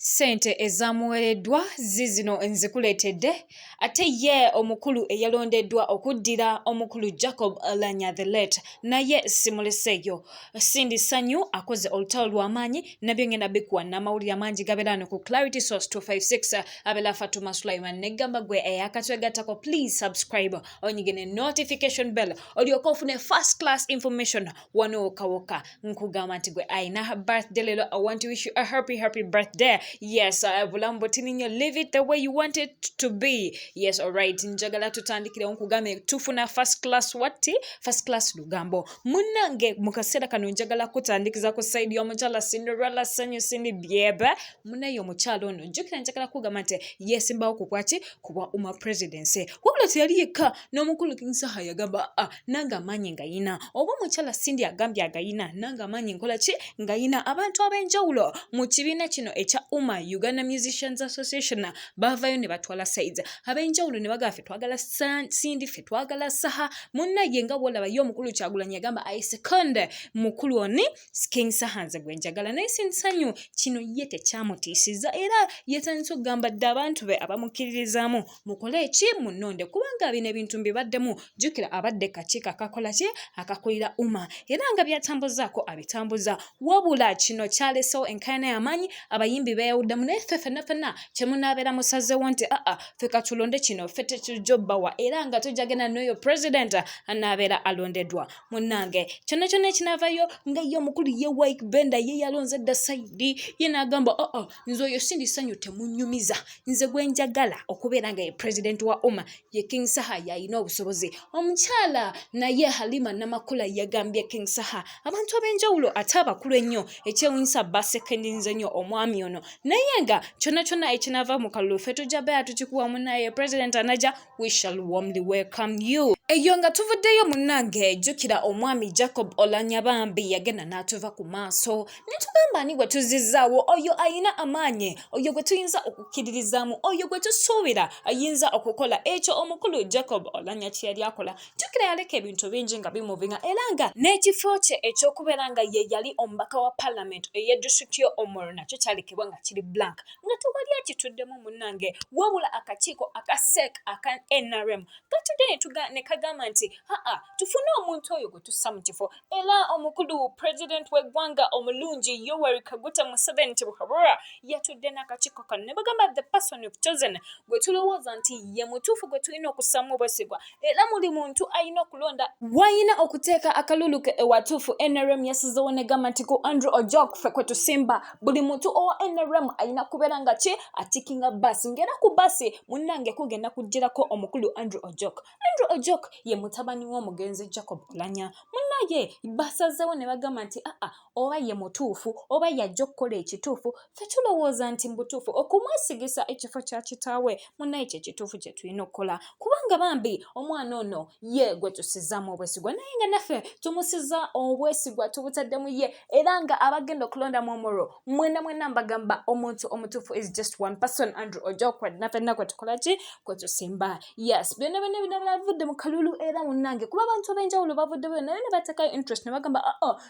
sente ezaamuweereddwa zizino nzikuleetedde ate ye omukulu eyalondeddwa okuddira omukulu Jacob Oulanyah the late naye simuleseeyo. Sindi sanyu akoze olutalo lw'amaanyi nabyo ngenda bikuwa n'amawulire amangi gabeerano ku Clarity Source 256 abela Fatuma Sulaiman negamba gwe eyakatwegattako please subscribe onyigene notification bell olyoka ofune first class information wano wokawoka nkugamba nti gwe ayina birthday lero. I want to wish you a happy birthday. Yes, bulambo tininyo live it the way you want it to be. Yes, alright. Njagala tutandikire nkugame tufuna first class wati first class lugambo munange mukasera kano njagala kutandikiza ku side y'omukyala Cinderella sanyu sindi byebe munayo mukyalo ono njukira njagala kugamba nti yes mbawo kukwaki kuba uma presidency wabula teyali yekka n'omukulu Kinsaha yagamba nanga amanyi ngayina oba mukyala sindi agambye agayina nanga amanyi nkola ki ngayina abantu ab'enjawulo mu kibiina kino ekya Uganda Musicians Association bavayo ne batwala sides ab'enjawulo ne bagamba ffe twagala sindi ffe twagala saha munnaye nga bwolaba ye omukulu Kyagulanyi yagamba I second mukulu oni Kinsaha nze gwe njagala naye Sindi sanyu kino ye tekyamutiisiza era yetandise okugamba dde abantu be abamukkiririzaamu mukole eki munonde kubanga bino ebintu mbibaddemu jjukira abadde kakiiko akakola ki akakulira era nga byatambuzaako abitambuza wabula kino kyalesewo enkaayana y'amaanyi abayimbi beeyawuddamu naye ffe ffenna kyemunaabeera musazeewo nti ffe katulonde kino ffe tekijobbawa era nga tujagenda n'oyo president anaabeera alondeddwa munnange kyonna ekinaavayo nga ye omukulu ye White Benda ye yalonze dda sayidi ye n'agamba nze oyo Sindi sanyu temunnyumiza nze gwe njagala okubeera nga ye president wa ye Kinsaha yalina obusobozi. Omukyala naye Halima Namakula yagambye Kinsaha abantu ab'enjawulo ate abakulu ennyo ekyewunyisa basekendinze nnyo omwami ono naye nga kyonna ekinaava mu kalulu ffe tujja beera tukikuwa munnaye president anaja we shall warmly welcome you. Eyo nga tuvuddeyo munnange jjukira omwami Jacob Oulanyah bambi yagenda n'atuva ku maaso ne tugamba ani gwe tuzizzaawo oyo ayina amaanyi oyo gwe tuyinza okukkiririzaamu oyo gwe tusuubira ayinza okukola ekyo omukulu Jacob Oulanyah kye yali akola. Jjukira yaleka ebintu bingi nga bimuvinga era nga n'ekifo kye ekyokubeera nga ye yali omubaka wa parliament ey'edistrict y'Omoro nakyo kyalekebwa nga kiri blank nga tewali akituddemu munnange wabula akakiiko akaseek aka NRM katudde ne kagamba nti tufune omuntu oyo gwe tussa mu kifo era omukulu president w'eggwanga omulungi Yoweri Kaguta Museveni Tibuhaburra yatudde n'akakiiko kano ne bagamba the person you've chosen gwe tulowooza nti ye mutuufu gwe tulina okussamu obwesigwa era muli muntu alina okulonda wayina okuteeka akalulu ke ewatuufu. NRM yasizewo negamba nti ku Andrew Ojok ffe kwe tusimba buli muntu owa NRM alina kubeera nga ki atikinga basi ngera ku basi munnange kugenda kugirako omukulu Andrew Ojok. Andrew Ojok ye mutabani w'omugenzi Jacob Oulanyah munnaye basazeewo ne bagamba nti oba ye mutuufu oba yajja okukola ekituufu ffe tulowooza nti mbutuufu okumwesigisa ekifo kya kitaawe munnaye kye kituufu kye tulina okukola kubanga bambi omwana ono ye gwe tusizzaamu obwesigwa naye nga naffe tumusizza obwesigwa tubutaddemu ye era nga abagenda okulonda mu Omoro mwena mbagamba omuntu omutuufu is just one person Andrew Ojok naffe nakwe tukola ki kwe tusimba. Yes byonna bavudde mu kalulu era munnange kuba abantu ab'enjawulo bavuddeyo naye ne bateekayo interest ne bagamba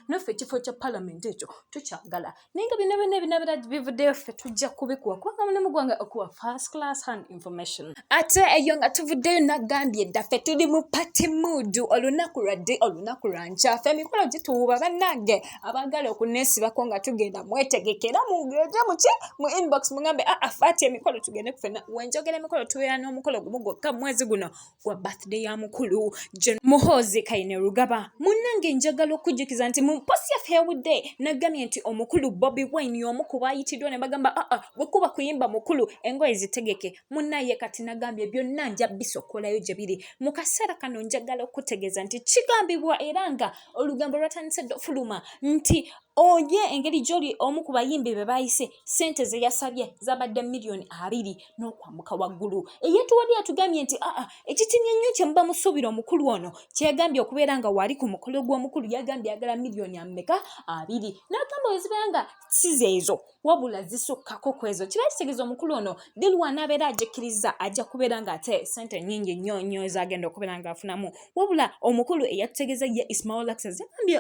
naffe ekifo kya parliament ekyo tukyagala naye nga byonna bivuddeyo ffe tujja kubikuwa kubanga mulimu gwange okuwa first class hand information. Ate eyo nga tuvuddeyo nagambye ddaffe tuli mu party mood olunaku lwadde olunaku lwankya ffe emikolo gituwuba bannange abagala okuneesibako nga tugenda mwetegekera mugeje muki mu inbox mugambe fati emikolo tugende kufena wenjogera emikolo tubeera n'omukolo gumu gwokka mwezi guno gwa birthday ya mukulu Muhoozi Kaine Rugaba munnange njagala okujjukiza nti mu mposi yaffe yawudde nagambye nti omukulu Bobi Wine y'omu ku baayitiddwa ne bagamba bwe kuba kuyimba mukulu engoye zitegeke munnaye kati nagambye byonna nja bisokolayo gye biri mu kaseera kano njagala okutegeeza nti kigambibwa era nga olugambo lwatandise ddofuluma nti oye engeri gy'oli omu ku bayimbi be baayise sente ze yasabye zabadde miliyoni 2 n'okwambuka waggulu eyetuwali atugambye nti ekitimye nnyo kye muba musuubira omukulu ono kyegambye okubeera nga wali ku mukolo gw'omukulu yagambye agala miliyoni 2 n'agamba wezibeera nga si zeezo wabula zisukkako ku ezo kiba kitegeeza omukulu ono dilwana abeera agikkiriza ajja kubeera nga ate sente nnyingi nnyo ezagenda okubeera nga afunamu wabula omukulu eyatutegeeza ye Ismail Access yagambye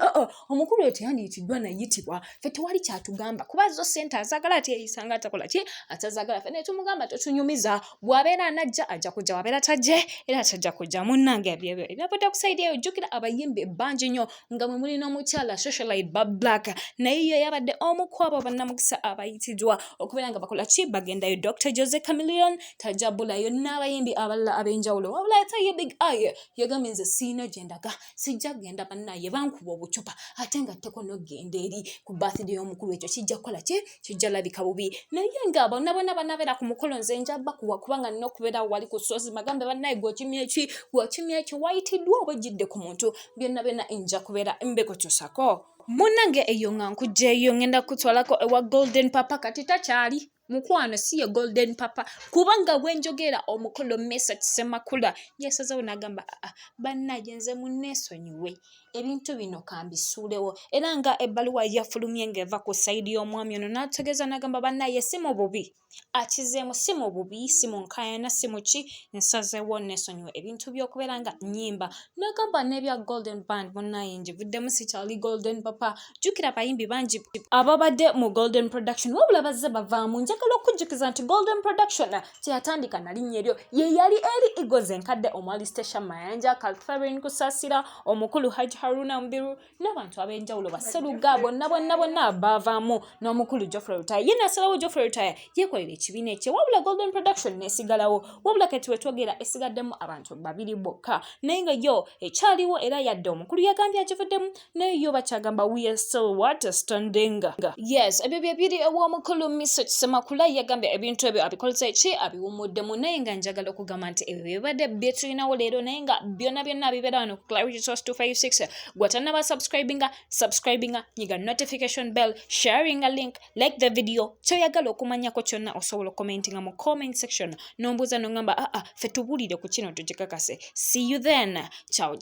omukulu oyo teyandiyikiddwa naye yayitibwa ffe tewali kyatugamba kuba zo ssente azaagala ati eyisanga atakola ki atazaagala ffe ne tumugamba totunyumiza bw'abeera anajja ajja kujja wabeera tajje era tajja kujja munnange ebyavudde ku sayidi eyo jjukira abayimbi bangi nnyo nga mwe mulina omukyala socialite Black naye ye yabadde omu ku abo bannamukisa abayitiddwa okubeera nga bakola ki bagendayo Dr. Jose Chameleone tajabulayo n'abayimbi abalala ab'enjawulo wabula ate ye Big Eye yagambye nze siina gye ndaga sijja genda bannaye bankuba obucupa ate nga tteko n'ogenda eri ku birthday y'omukulu ekyo kijja kukola ki kijja labika bubi naye nga bonna banabeera ku mukolo nze nja bakuwa kubanga nina okubeera wali ku sozi magambe bannaye gw'okimya eki wayitiddwa oba ejjidde ku muntu byonna nja kubeera mbekutusako munnange eyo nga nkugjeeyo ngenda kutwalako ewa Golden Papa kati takyali mukwano si ye Golden Papa kubanga bwenjogera omukolo message Semakula yasazeewo n'agamba bannaye nze munneesonyiwe ebintu bino kambisuulewo era nga ebbaluwa yafulumye ng'eva ku sayidi y'omwami ono n'ategeeza n'agamba bannaye si mu bubi akizeemu si mu bubi si mu nkaayana si mu ki nsazeewo nneesonyiwe ebintu by'okubeera nga nnyimba n'agamba n'ebya Golden Band munnaye njivuddemu sikyali Golden Papa jjukira abayimbi bangi ababadde mu Golden Production wabula bazze bavaamu njagala okujjukiza nti Golden Production kyeyatandika na linnya eryo ye yali eri Eagles enkadde omwali Station Mayanja Kalfarin Kusasira omukulu Haji Haruna Mbiru n'abantu ab'enjawulo basseruga bonna baavaamu n'omukulu Geoffrey Rutaya ye n'asalawo Geoffrey Rutaya yeekolera ekibiina ekye wabula Golden Production n'esigalawo wabula kati we twogera esigaddemu abantu babiri bokka naye nga yo ekyaliwo era yadde omukulu yagambye agivuddemu naye yo bakyagamba we are still standing yes ebyo bye biri ew'omukulu Message Semakula yagambye ebintu ebyo abikoleza ki abiwumuddemu naye nga njagala okugamba nti ebyo bibadde bye tulinawo leero naye nga byonna bibeera wano ku Clarity Source 256 gwatannaba subscribinga nyiga notification bell sharing a link like the video kyoyagala okumanyako kyonna osobola commentinga mu comment section nombuuza nongamba ffe tubuulire ku kino tugikakase see you then ciao